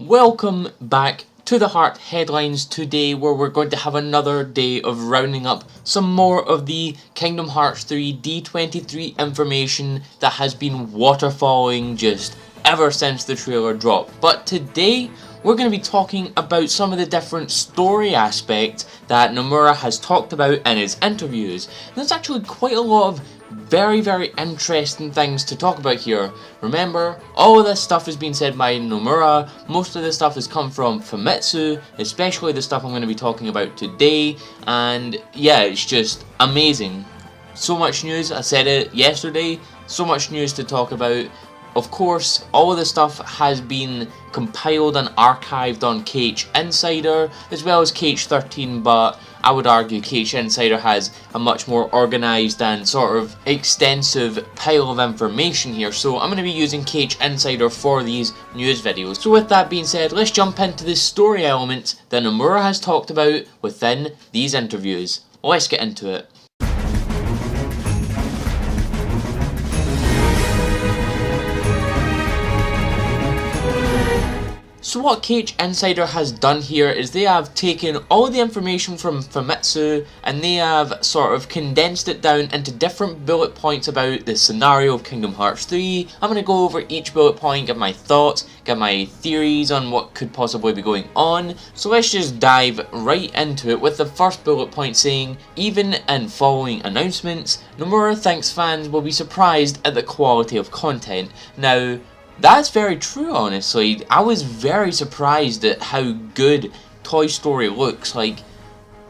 Welcome back to the Heart Headlines today, where we're going to have another day of rounding up some more of the Kingdom Hearts 3 D23 information that has been waterfalling just ever since the trailer dropped. But today we're going to be talking about some of the different story aspects that Nomura has talked about in his interviews. And there's actually quite a lot of very interesting things to talk about here. Remember, all of this stuff has been said by Nomura. Most of this stuff has come from Famitsu, especially the stuff I'm going to be talking about today. And yeah, it's just amazing. So much news, I said it yesterday, so much news to talk about. Of course, all of this stuff has been compiled and archived on KH Insider, as well as KH13, but I would argue KH Insider has a much more organised and sort of extensive pile of information here, so I'm going to be using KH Insider for these news videos. So with that being said, let's jump into the story elements that Nomura has talked about within these interviews. Let's get into it. So what KH Insider has done here is they have taken all the information from Famitsu and they have sort of condensed it down into different bullet points about the scenario of Kingdom Hearts 3. I'm going to go over each bullet point, give my thoughts, give my theories on what could possibly be going on. So let's just dive right into it with the first bullet point saying, even in following announcements, Nomura thinks fans will be surprised at the quality of content. Now, that's very true, honestly. I was very surprised at how good Toy Story looks. Like,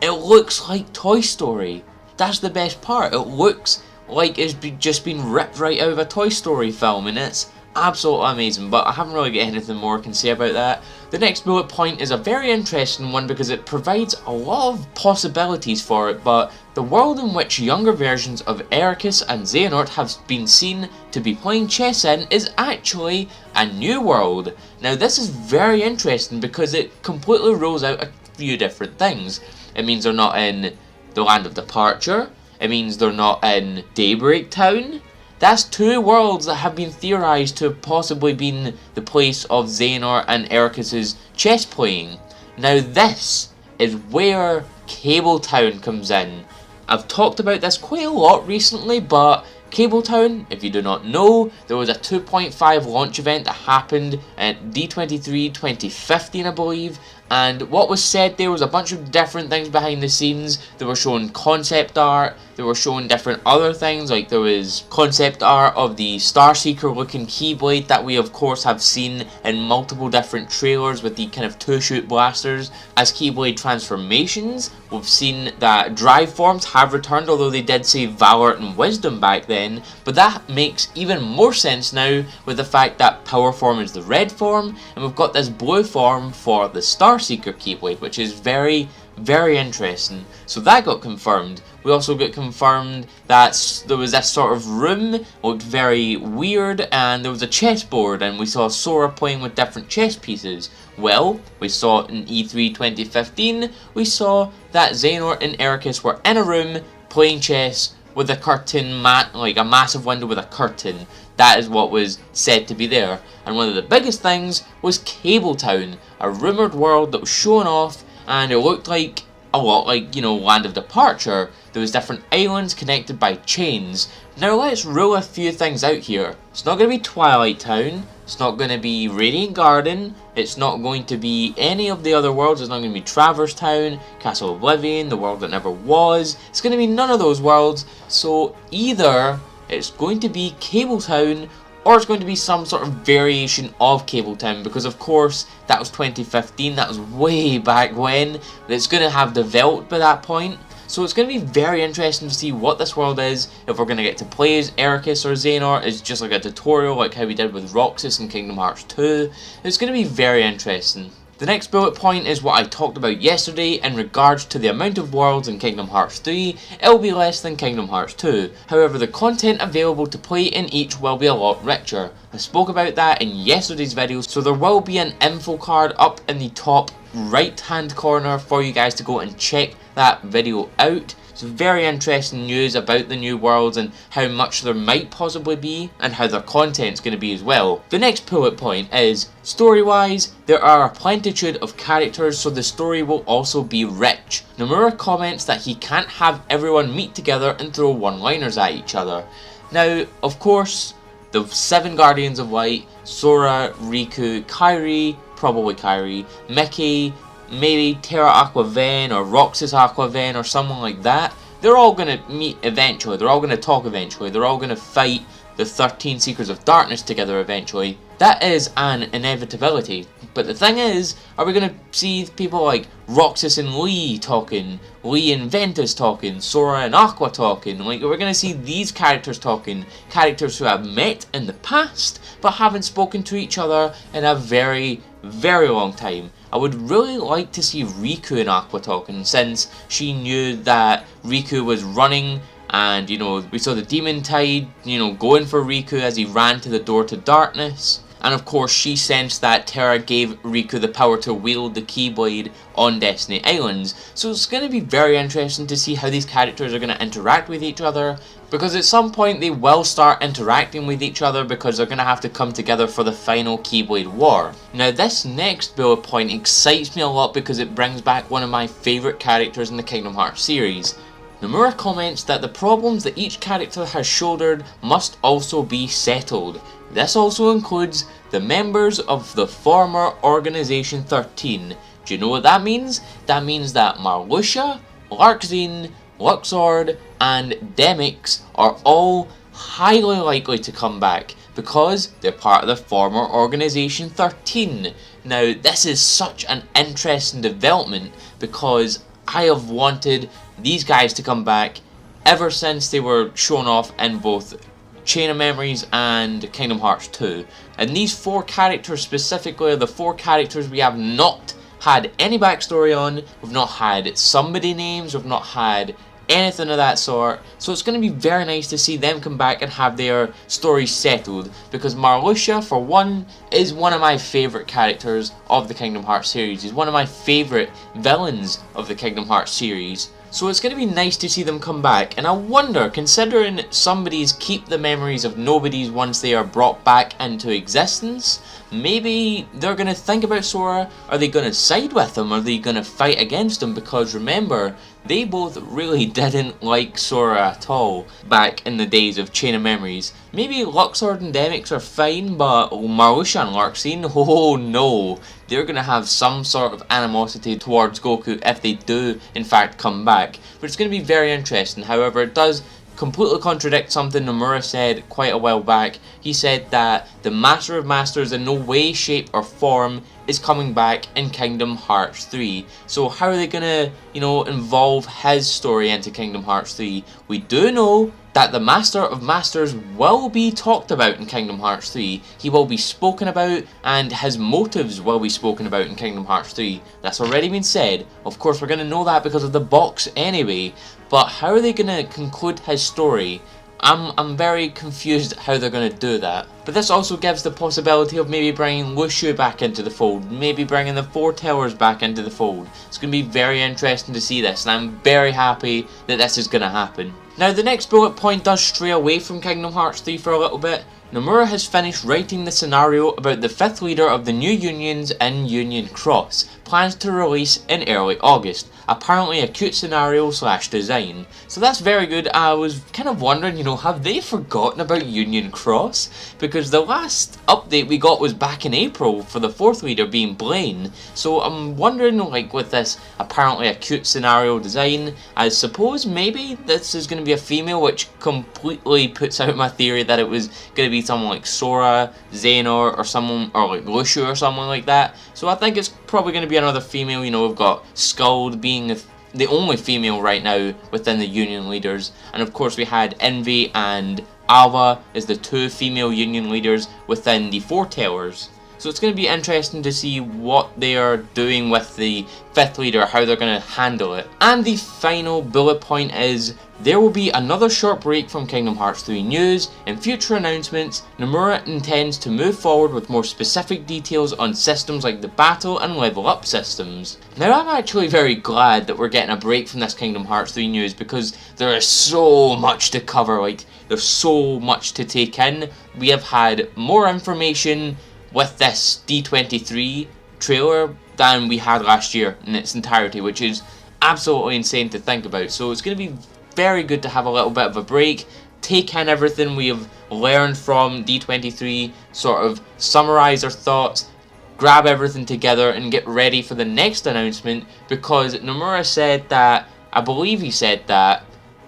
it looks like Toy Story. That's the best part. It looks like it's just been ripped right out of a Toy Story film, and it's absolutely amazing. But I haven't really got anything more I can say about that. The next bullet point is a very interesting one because it provides a lot of possibilities for it, but the world in which younger versions of Eraqus and Xehanort have been seen to be playing chess in is actually a new world. Now this is very interesting because it completely rules out a few different things. It means they're not in the Land of Departure, it means they're not in Daybreak Town. That's two worlds that have been theorised to have possibly been the place of Xehanort and Eraqus' chess playing. Now this is where Cable Town comes in. I've talked about this quite a lot recently, but Cable Town, if you do not know, there was a 2.5 launch event that happened at D23 2015, I believe, and what was said there was a bunch of different things behind the scenes. They were showing concept art, they were showing different other things, like there was concept art of the Starseeker looking Keyblade that we of course have seen in multiple different trailers with the kind of two-shoot blasters as Keyblade transformations. We've seen that drive forms have returned, although they did say Valor and Wisdom back then, but that makes even more sense now with the fact that Power form is the red form and we've got this blue form for the Starseeker Keyblade, which is very interesting. So that got confirmed. We also got confirmed that there was this sort of room, looked very weird, and there was a chessboard, and we saw Sora playing with different chess pieces. Well, we saw it in E3 2015, we saw that Xehanort and Eraqus were in a room playing chess with a curtain like a massive window with a curtain. That is what was said to be there. And one of the biggest things was Cable Town, a rumoured world that was shown off, and it looked like a lot like, you know, Land of Departure. There was different islands connected by chains. Now let's rule a few things out here. It's not going to be Twilight Town, it's not going to be Radiant Garden, it's not going to be any of the other worlds. It's not going to be Traverse Town, Castle Oblivion, the world that never was. It's going to be none of those worlds, so either it's going to be Cable Town or it's going to be some sort of variation of Cable Town, because of course that was 2015, that was way back when, but it's going to have developed by that point. So it's going to be very interesting to see what this world is, if we're going to get to play as Eraqus or Xehanort. It's just like a tutorial like how we did with Roxas in Kingdom Hearts 2. It's going to be very interesting. The next bullet point is what I talked about yesterday in regards to the amount of worlds in Kingdom Hearts 3. It will be less than Kingdom Hearts 2. However, the content available to play in each will be a lot richer. I spoke about that in yesterday's video, so there will be an info card up in the top right hand corner for you guys to go and check that video out. It's very interesting news about the new worlds and how much there might possibly be and how their content's going to be as well. The next bullet point is, story-wise, there are a plentitude of characters, so the story will also be rich. Nomura comments that he can't have everyone meet together and throw one-liners at each other. Now, of course, the 7 Guardians of Light, Sora, Riku, Kairi, probably Kairi, Mickey, maybe Terra Aquaven or Roxas Aquaven or someone like that, they're all going to meet eventually, they're all going to talk eventually, they're all going to fight the 13 Seekers of Darkness together eventually. That is an inevitability. But the thing is, are we going to see people like Roxas and Lee talking, Lee and Ventus talking, Sora and Aqua talking? Like, we're going to see these characters talking, characters who have met in the past but haven't spoken to each other in a very, very long time. I would really like to see Riku and Aqua talking, since she knew that Riku was running, and, you know, we saw the Demon Tide, you know, going for Riku as he ran to the door to darkness. And of course, she sensed that Terra gave Riku the power to wield the Keyblade on Destiny Islands. So it's going to be very interesting to see how these characters are going to interact with each other, because at some point they will start interacting with each other because they're going to have to come together for the final Keyblade War. Now, this next bullet point excites me a lot because it brings back one of my favourite characters in the Kingdom Hearts series. Nomura comments that the problems that each character has shouldered must also be settled. This also includes the members of the former Organization 13. Do you know what that means? That means that Marluxia, Larxene, Luxord, and Demyx are all highly likely to come back because they're part of the former Organization 13. Now, this is such an interesting development because I have wanted these guys to come back ever since they were shown off in both Chain of Memories and Kingdom Hearts 2. And these 4 characters specifically are the 4 characters we have not had any backstory on, we've not had somebody names, we've not had anything of that sort. So it's going to be very nice to see them come back and have their stories settled, because Marluxia, for one, is one of my favourite characters of the Kingdom Hearts series. He's one of my favourite villains of the Kingdom Hearts series. So it's going to be nice to see them come back, and I wonder, considering somebody's keep the memories of nobodies once they are brought back into existence, maybe they're going to think about Sora. Are they going to side with him? Are they going to fight against him? Because remember, they both really didn't like Sora at all back in the days of Chain of Memories. Maybe Luxord and Demyx are fine, but Marluxia and Larxene, oh no. They're going to have some sort of animosity towards Goku if they do in fact come back. But it's going to be very interesting. However, it does completely contradict something Nomura said quite a while back. He said that the Master of Masters in no way, shape or form is coming back in Kingdom Hearts 3. So how are they going to, you know, involve his story into Kingdom Hearts 3? We do know that the Master of Masters will be talked about in Kingdom Hearts 3. He will be spoken about, and his motives will be spoken about in Kingdom Hearts 3. That's already been said. Of course, we're going to know that because of the box anyway. But how are they going to conclude his story? I'm very confused how they're going to do that. But this also gives the possibility of maybe bringing Luxio back into the fold, maybe bringing the Four Towers back into the fold. It's going to be very interesting to see this, and I'm very happy that this is going to happen. Now, the next bullet point does stray away from Kingdom Hearts 3 for a little bit. Nomura has finished writing the scenario about the 5th leader of the new unions in Union Cross, plans to release in early August. Apparently a cute scenario / design. So that's very good. I was kind of wondering, you know, have they forgotten about Union Cross? Because the last update we got was back in April for the 4th leader being Blaine. So I'm wondering, like, with this apparently a cute scenario design, I suppose maybe this is going to be a female, which completely puts out my theory that it was going to be someone like Sora, Xehanort, or someone, or like Luxio or someone like that. So I think it's probably going to be another female. You know, we've got Skuld being the only female right now within the union leaders, and of course we had Envy and Alva as the 2 female union leaders within the Four Towers. So it's going to be interesting to see what they are doing with the 5th leader, how they're going to handle it. And the final bullet point is, there will be another short break from Kingdom Hearts 3 news. In future announcements, Nomura intends to move forward with more specific details on systems like the battle and level up systems. Now I'm actually very glad that we're getting a break from this Kingdom Hearts 3 news, because there is so much to cover, like there's so much to take in. We have had more information with this D23 trailer than we had last year in its entirety, which is absolutely insane to think about. So it's going to be very good to have a little bit of a break, take in everything we have learned from D23, sort of summarize our thoughts, grab everything together and get ready for the next announcement, because Nomura said that, I believe he said that,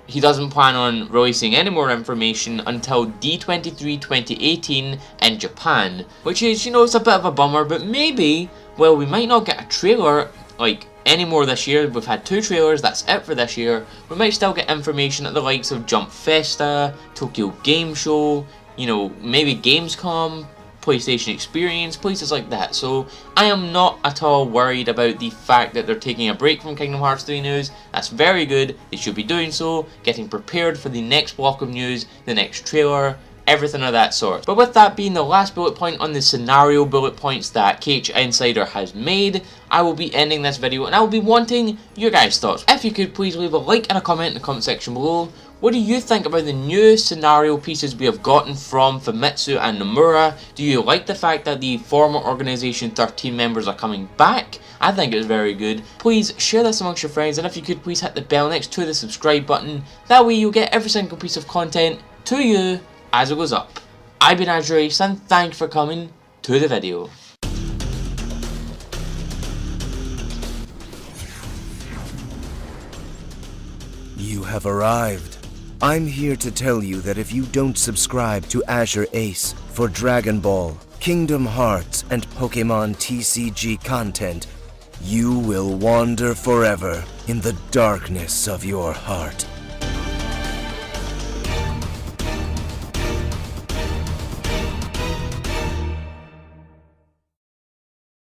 he doesn't plan on releasing any more information until D23 2018 in Japan, which is, you know, it's a bit of a bummer, but maybe, well, we might not get a trailer, like, anymore this year. We've had 2 trailers, that's it for this year. We might still get information at the likes of Jump Festa, Tokyo Game Show, you know, maybe Gamescom, PlayStation Experience, places like that. So I am not at all worried about the fact that they're taking a break from Kingdom Hearts 3 news. That's very good, they should be doing so, getting prepared for the next block of news, the next trailer, everything of that sort. But with that being the last bullet point on the scenario bullet points that KH Insider has made, I will be ending this video and I will be wanting your guys' thoughts. If you could please leave a like and a comment in the comment section below. What do you think about the new scenario pieces we have gotten from Famitsu and Nomura? Do you like the fact that the former Organization 13 members are coming back? I think it's very good. Please share this amongst your friends, and if you could please hit the bell next to the subscribe button. That way you'll get every single piece of content to you as it goes up. I've been AzureAce and thank you for coming to the video. You have arrived. I'm here to tell you that if you don't subscribe to AzureAce for Dragon Ball, Kingdom Hearts, and Pokemon TCG content, you will wander forever in the darkness of your heart.